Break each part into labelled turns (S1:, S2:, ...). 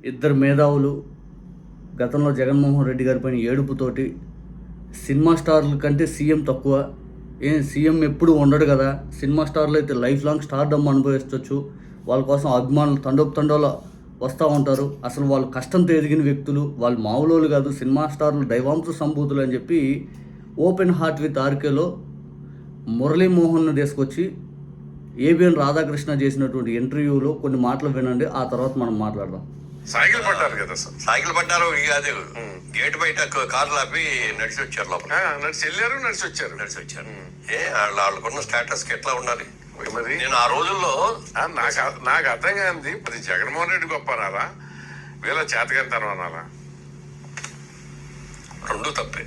S1: ఇద్దరు మేధావులు గతంలో జగన్మోహన్ రెడ్డి గారి పైన ఏడుపుతోటి సినిమా స్టార్ల కంటే సీఎం తక్కువ, సీఎం ఎప్పుడు ఉండడు కదా, సినిమా స్టార్లు అయితే లైఫ్ లాంగ్ స్టార్డమ్ అనుభవించవచ్చు, వాళ్ళ కోసం అభిమానులు తండోల వస్తూ ఉంటారు, అసలు వాళ్ళు కష్టంతో ఎదిగిన వ్యక్తులు, వాళ్ళు మామూలు కాదు, సినిమా స్టార్లు దైవాంశ సంభూతులు అని చెప్పి ఓపెన్ హార్ట్ విత్ ఆర్కేలో మురళీమోహన్ను తీసుకొచ్చి ఏబిఎన్ రాధాకృష్ణ చేసినటువంటి ఇంటర్వ్యూలో కొన్ని మాటలు వినండి, ఆ తర్వాత మనం మాట్లాడదాం.
S2: సైకిల్ పడ్డారు కదా సార్,
S3: సైకిల్ పడ్డారు కాదు, గేట్ బయట కార్లు ఆపి నడిచి వచ్చారు, లోపల
S2: నడిచి వెళ్ళారు, నడిచి వచ్చారు.
S3: వాళ్ళకున్న స్టేటస్ కి ఎట్లా ఉండాలి
S2: మరి
S3: నేను ఆ రోజుల్లో
S2: నాకు అర్థం కాంది, మరి జగన్మోహన్ రెడ్డి గొప్ప అనాలా, వీళ్ళ చేతకంతనం అనాలా?
S3: రెండు తప్పే.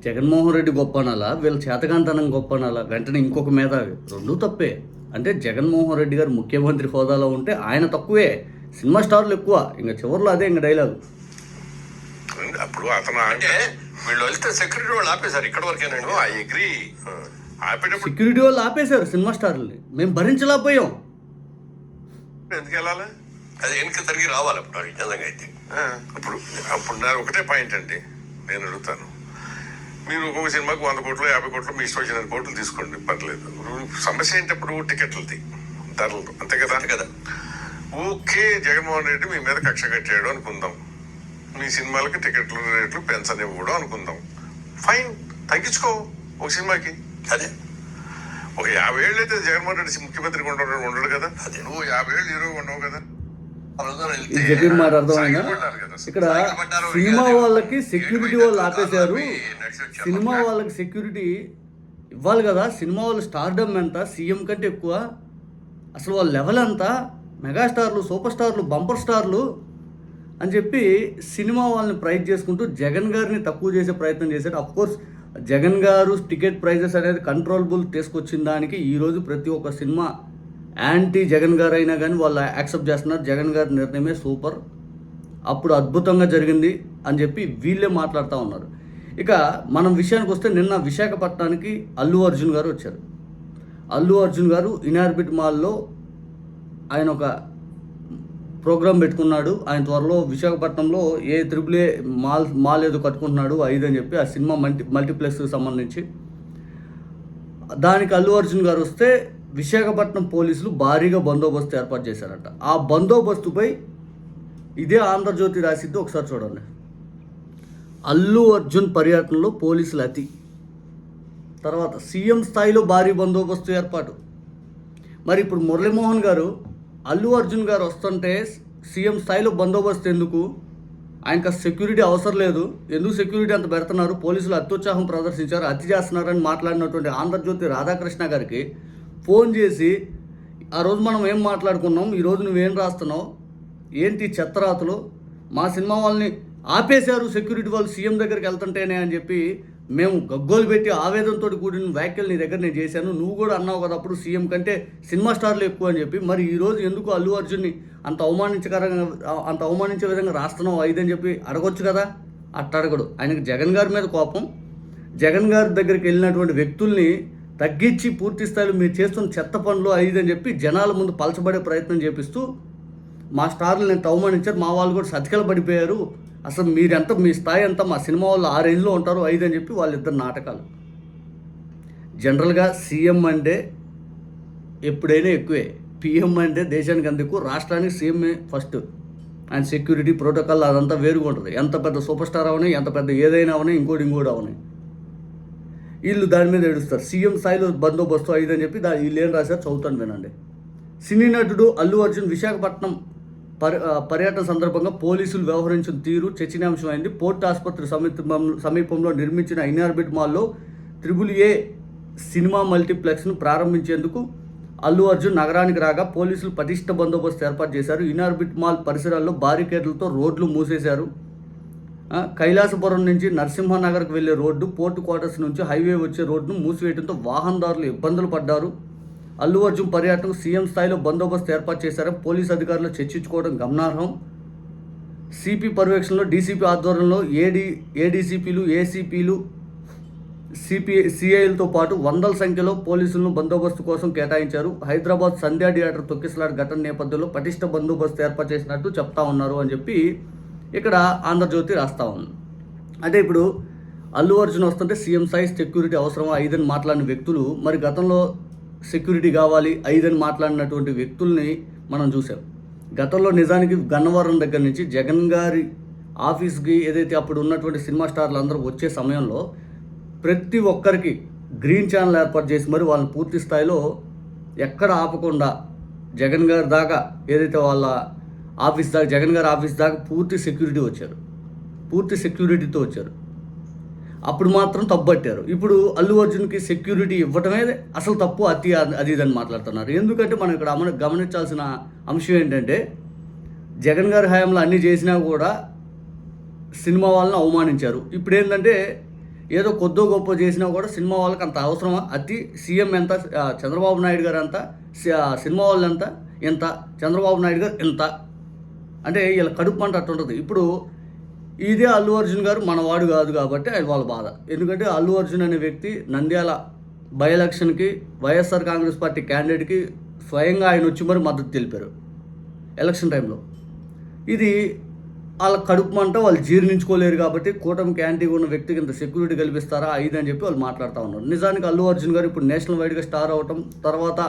S1: జగన్మోహన్ రెడ్డి గొప్ప అనాలా, వీళ్ళ చేతకాంతనం గొప్ప అనాలా, వెంటనే ఇంకొక మేధావి, రెండు తప్పే. అంటే జగన్మోహన్ రెడ్డి గారు ముఖ్యమంత్రి హోదాలో ఉంటే ఆయన తక్కువే, సినిమా స్టార్లు ఎక్కువ. ఇంకా చివరిలో అదే ఇంకా డైలాగు.
S2: అప్పుడు అతను
S3: అంటే వీళ్ళు వెళ్తే సెక్యూరిటీ వాళ్ళు ఆపేశారు, ఇక్కడ వరకేనండి.
S2: I agree. ఆపేటప్పుడు
S1: సెక్యూరిటీ వాళ్ళు ఆపేశారు సినిమా స్టార్లని, మేము భరించలేకపోయాం.
S2: ఎందుకు వెళ్ళాలి?
S3: అది వెనక్కి తిరిగి రావాలి అప్పుడు నిజంగా అయితే.
S2: అప్పుడు నాకు ఒకటే పాయింట్ అండి, నేను అడుగుతాను, మీరు ఒక్కొక్క సినిమాకి 100 కోట్లు 50 కోట్లు మీ ఇష్టం వచ్చిన కోట్లు తీసుకోండి, పర్లేదు. సమస్య ఏంటప్పుడు టికెట్లది ధరలు, అంతే కదా
S3: కదా.
S2: ఓకే, జగన్మోహన్ రెడ్డి మీ మీద కక్ష కట్టాడు అనుకుందాం, మీ సినిమాలకి టికెట్ల రేట్లు పెంచనివ్వడం అనుకుందాం, ఫైన్, తగ్గించుకో ఒక సినిమాకి.
S3: అదే
S2: ఒక 50 ఏళ్ళు అయితే జగన్మోహన్ రెడ్డి ముఖ్యమంత్రి ఉండడు కదా, నువ్వు 50 ఏళ్ళు హీరో ఉండవు కదా.
S1: ఈ చెప్పిన మాట అర్థమైనా? ఇక్కడ సినిమా వాళ్ళకి సెక్యూరిటీ వాళ్ళు ఆపేశారు, సినిమా వాళ్ళకి సెక్యూరిటీ ఇవ్వాలి కదా, సినిమా వాళ్ళు స్టార్డమ్ ఎంత, సీఎం కంటే ఎక్కువ, అసలు వాళ్ళ లెవెల్ ఎంత, మెగాస్టార్లు, సూపర్ స్టార్లు, బంపర్ స్టార్లు అని చెప్పి సినిమా వాళ్ళని ప్రైజ్ చేసుకుంటూ జగన్ గారిని తక్కువ చేసే ప్రయత్నం చేశారు. అఫ్కోర్స్ జగన్ గారు టికెట్ ప్రైజెస్ అనేది కంట్రోలబుల్ తీసుకొచ్చిన దానికి ఈరోజు ప్రతి ఒక్క సినిమా యాంటీ జగన్ గారు అయినా కానీ వాళ్ళు యాక్సెప్ట్ చేస్తున్నారు, జగన్ గారి నిర్ణయమే సూపర్, అప్పుడు అద్భుతంగా జరిగింది అని చెప్పి వీళ్ళే మాట్లాడుతూ ఉన్నారు. ఇక మనం విషయానికి వస్తే నిన్న విశాఖపట్నానికి అల్లు అర్జున్ గారు వచ్చారు. అల్లు అర్జున్ గారు ఇనార్బిట్ మాల్లో ఆయన ఒక ప్రోగ్రాం పెట్టుకున్నాడు. ఆయన త్వరలో విశాఖపట్నంలో AAA మాల్ ఏదో కట్టుకుంటున్నాడు 5 అని చెప్పి, ఆ సినిమా మల్టీప్లెక్స్కి సంబంధించి. దానికి అల్లు అర్జున్ గారు వస్తే విశాఖపట్నం పోలీసులు భారీగా బందోబస్తు ఏర్పాటు చేశారట. ఆ బందోబస్తుపై ఇదే ఆంధ్రజ్యోతి రాసిద్ది, ఒకసారి చూడండి. అల్లు అర్జున్ పర్యటనలో పోలీసుల అతి, తర్వాత సీఎం స్థాయిలో భారీ బందోబస్తు ఏర్పాటు. మరి ఇప్పుడు మురళీమోహన్ గారు అల్లు అర్జున్ గారు వస్తుంటే సీఎం స్థాయిలో బందోబస్తు ఎందుకు, ఆయనకు సెక్యూరిటీ అవసరం లేదు, ఎందుకు సెక్యూరిటీ అంత పెడుతున్నారు, పోలీసులు అత్యుత్సాహం ప్రదర్శించారు, అతి చేస్తున్నారని మాట్లాడినటువంటి ఆంధ్రజ్యోతి రాధాకృష్ణ గారికి ఫోన్ చేసి, ఆ రోజు మనం ఏం మాట్లాడుకున్నాం, ఈరోజు నువ్వేం రాస్తున్నావు, ఏంటి చెత్తరాతులు, మా సినిమా వాళ్ళని ఆపేశారు సెక్యూరిటీ వాళ్ళు సీఎం దగ్గరికి వెళ్తుంటేనే అని చెప్పి మేము గగ్గోలు పెట్టి ఆవేదనతో కూడిన వ్యాఖ్యలు నీ దగ్గర నేను చేశాను, నువ్వు కూడా అన్నావు కదా అప్పుడు సీఎం కంటే సినిమా స్టార్లు ఎక్కువ అని చెప్పి, మరి ఈరోజు ఎందుకు అల్లు అర్జున్ని అంత అవమానించే విధంగా రాస్తున్నావు 5 అని చెప్పి అడగొచ్చు కదా. అట్టడగడు. ఆయనకు జగన్ గారి మీద కోపం, జగన్ గారి దగ్గరికి వెళ్ళినటువంటి వ్యక్తుల్ని తగ్గించి పూర్తి స్థాయిలో మీరు చేస్తున్న చెత్త పనులు 5 అని చెప్పి జనాల ముందు పలచబడే ప్రయత్నం చేపిస్తూ, మా స్టార్లు నేను అవమానించారు, మా వాళ్ళు కూడా సతికిల పడిపోయారు, అసలు మీరెంత, మీ స్థాయి ఎంత, మా సినిమా వాళ్ళు ఆ రేంజ్లో ఉంటారు 5 అని చెప్పి వాళ్ళిద్దరు నాటకాలు. జనరల్గా సీఎం అంటే ఎప్పుడైనా ఎక్కువే, పిఎం అంటే దేశానికి అంత ఎక్కువ, రాష్ట్రానికి సీఎంఏ ఫస్ట్. ఆయన సెక్యూరిటీ ప్రోటోకాల్ అదంతా వేరుగా ఉంటుంది, ఎంత పెద్ద సూపర్ స్టార్ అవని, ఎంత పెద్ద ఏదైనా అవని, ఇంకోటి అవని, వీళ్ళు దాని మీద ఏడుస్తారు. సీఎం స్థాయిలో బందోబస్తు 5 అని చెప్పి వీళ్ళు ఏం రాశారు చదువుతాను వినండి. సినీ నటుడు అల్లు అర్జున్ విశాఖపట్నం పర్యటన సందర్భంగా పోలీసులు వ్యవహరించిన తీరు చర్చనీయాంశమైంది. పోర్ట్ ఆసుపత్రి సమీపంలో నిర్మించిన ఇనార్బిట్ మాల్లో AAA సినిమా మల్టీప్లెక్స్ను ప్రారంభించేందుకు అల్లు అర్జున్ నగరానికి రాగా పోలీసులు పటిష్ట బందోబస్తు ఏర్పాటు చేశారు. ఇనార్బిట్ మాల్ పరిసరాల్లో బారికేడ్లతో రోడ్లు మూసేశారు. కైలాసపురం నుంచి నరసింహనగర్కు వెళ్లే రోడ్డు, పోర్టు క్వార్టర్స్ నుంచి హైవే వచ్చే రోడ్డును మూసివేయడంతో వాహనదారులు ఇబ్బందులు పడ్డారు. అల్లు అర్జున్ పర్యటనకు సీఎం స్థాయిలో బందోబస్తు ఏర్పాటు చేశారని పోలీసు అధికారులు చర్చించుకోవడం గమనార్హం. సిపి పర్యవేక్షణలో డీసీపీ ఆధ్వర్యంలో ఏడీసీపీలు, ఏసీపీలు సిఐలతో పాటు వందల సంఖ్యలో పోలీసులను బందోబస్తు కోసం కేటాయించారు. హైదరాబాద్ సంధ్యా థియేటర్ తొక్కిసలాట ఘటన నేపథ్యంలో పటిష్ట బందోబస్తు ఏర్పాటు చేసినట్టు చెప్తా ఉన్నారు అని చెప్పి ఇక్కడ ఆంధ్రజ్యోతి రాస్తా ఉంది. అంటే ఇప్పుడు అల్లు అర్జున్ వస్తుంటే సీఎం స్థాయి సెక్యూరిటీ అవసరమా 5 అని మాట్లాడిన వ్యక్తులు, మరి గతంలో సెక్యూరిటీ కావాలి 5 అని మాట్లాడినటువంటి వ్యక్తుల్ని మనం చూసాం. గతంలో నిజానికి గన్నవరం దగ్గర నుంచి జగన్ గారి ఆఫీస్కి ఏదైతే అప్పుడు ఉన్నటువంటి సినిమా స్టార్లు అందరూ వచ్చే సమయంలో ప్రతి ఒక్కరికి గ్రీన్ ఛానల్ ఏర్పాటు చేసి మరి వాళ్ళని పూర్తి స్థాయిలో ఎక్కడ ఆపకుండా జగన్ గారి దాకా ఏదైతే వాళ్ళ ఆఫీస్ దాకా జగన్ గారి ఆఫీస్ దాకా పూర్తి సెక్యూరిటీతో వచ్చారు. అప్పుడు మాత్రం తప్పు పట్టారు. ఇప్పుడు అల్లు అర్జున్కి సెక్యూరిటీ ఇవ్వటమే అసలు తప్పు, అది ఇదని మాట్లాడుతున్నారు. ఎందుకంటే మనం ఇక్కడ గమనించాల్సిన అంశం ఏంటంటే జగన్ గారి హయాంలో అన్నీ చేసినా కూడా సినిమా వాళ్ళని అవమానించారు. ఇప్పుడు ఏంటంటే ఏదో కొద్దో గొప్ప చేసినా కూడా సినిమా వాళ్ళకి అంత అవసరమా? సీఎం ఎంత, చంద్రబాబు నాయుడు గారు ఎంత, సినిమా వాళ్ళు ఎంత, చంద్రబాబు నాయుడు గారు ఎంత, అంటే వీళ్ళ కడుపు మంట అట్టుంటుంది. ఇప్పుడు ఇదే అల్లు అర్జున్ గారు మనవాడు కాదు కాబట్టి అది వాళ్ళ బాధ. ఎందుకంటే అల్లు అర్జున్ అనే వ్యక్తి నంద్యాల బై ఎలక్షన్కి వైఎస్ఆర్ కాంగ్రెస్ పార్టీ క్యాండిడేట్కి స్వయంగా ఆయన వచ్చి మరి మద్దతు తెలిపారు ఎలక్షన్ టైంలో. ఇది వాళ్ళ కడుపు మంట వాళ్ళు జీర్ణించుకోలేరు కాబట్టి కూటమికి యాంటీగా ఉన్న వ్యక్తికి ఇంత సెక్యూరిటీ కల్పిస్తారా 5 అని చెప్పి వాళ్ళు మాట్లాడుతూ ఉన్నారు. నిజానికి అల్లు అర్జున్ గారు ఇప్పుడు నేషనల్ వైడ్గా స్టార్ అవటం తర్వాత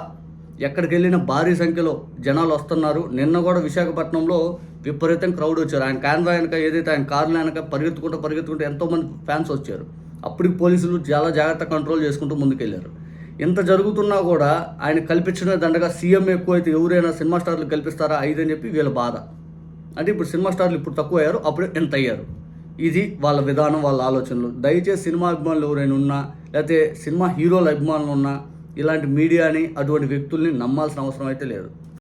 S1: ఎక్కడికి వెళ్ళినా భారీ సంఖ్యలో జనాలు వస్తున్నారు. నిన్న కూడా విశాఖపట్నంలో విపరీతం క్రౌడ్ వచ్చారు. ఆయన క్యాన్వా వెనక ఏదైతే ఆయన కార్లు వెనక పరిగెత్తుకుంటూ ఎంతోమంది ఫ్యాన్స్ వచ్చారు. అప్పటికి పోలీసులు చాలా జాగ్రత్త కంట్రోల్ చేసుకుంటూ ముందుకెళ్ళారు. ఇంత జరుగుతున్నా కూడా ఆయన కల్పించడమే దండగా సీఎం ఎక్కువైతే ఎవరైనా సినిమా స్టార్లు కల్పిస్తారా 5 అని చెప్పి వీళ్ళ బాధ. అంటే ఇప్పుడు సినిమా స్టార్లు ఇప్పుడు తక్కువ అయ్యారు, అప్పుడు ఎంత అయ్యారు. ఇది వాళ్ళ విధానం, వాళ్ళ ఆలోచనలు. దయచేసి సినిమా అభిమానులు ఎవరైనా ఉన్నా లేకపోతే సినిమా హీరోల అభిమానులు ఉన్నా ఇలాంటి మీడియాని అటువంటి వ్యక్తుల్ని నమ్మాల్సిన అవసరం అయితే లేదు.